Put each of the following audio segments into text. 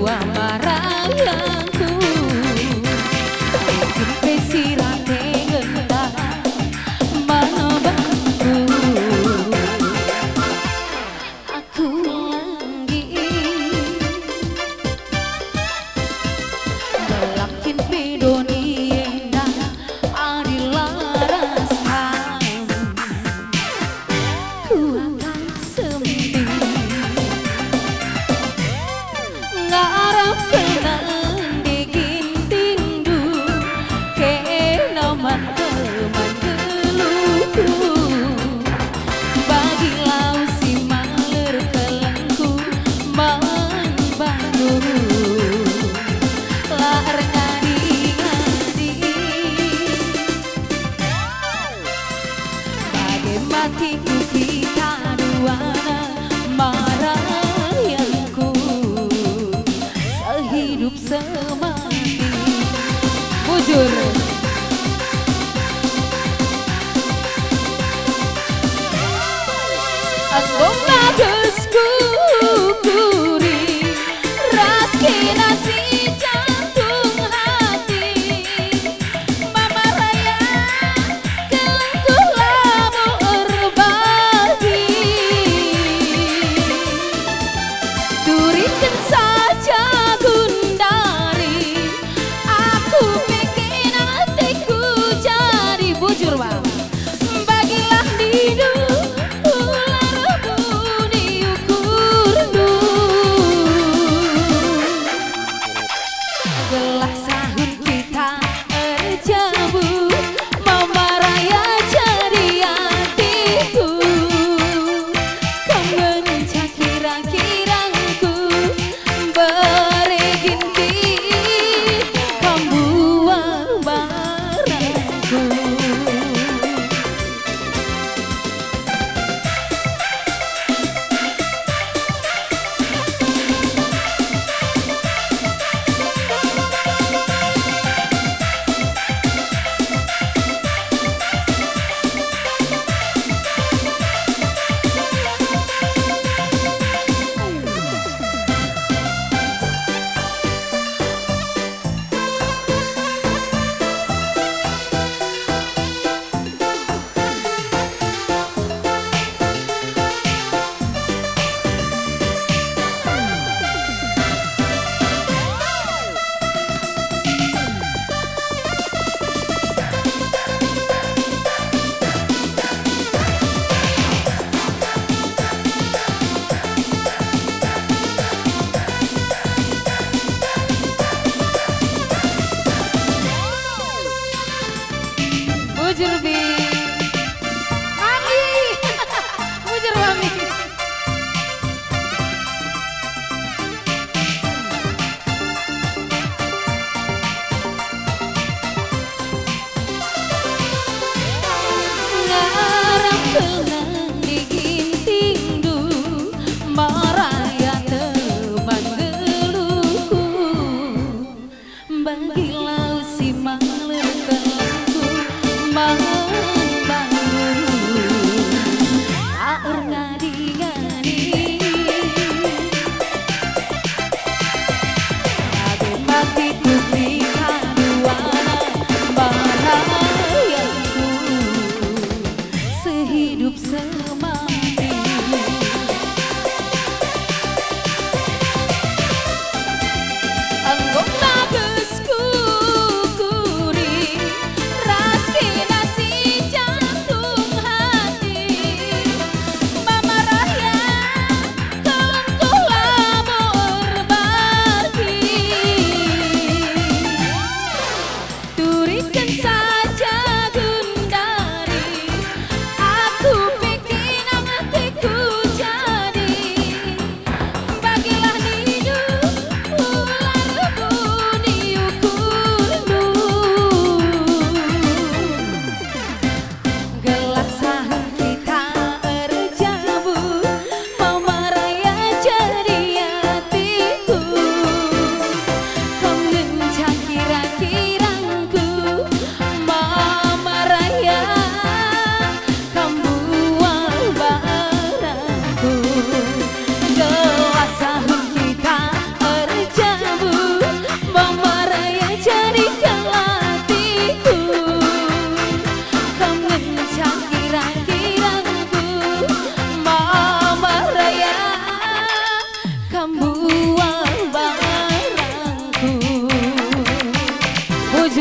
marayanku bikin sirate gentar manobangku aku lagi melakin pedoni endah adilaras ku akan sempi ngarap kenang bikin tindu kenaman teman geluku bagi lau si maler kelengku membantu lar ngadi-ngadi bagai matiku kita duana marayanku sehidup semati bujur Anggong bagesku kuri raskina si jantung hati Mama Raya kelengkuh lamu berbagi durikan saja gundari aku bikin hatiku jadi bujur bang bagilah hidup ular budi ukurmu gelah sahur kita erjabu Mama Raya jadi hatiku kau mencak kira-kirangku beregin di kamu barangku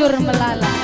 Jujur melala.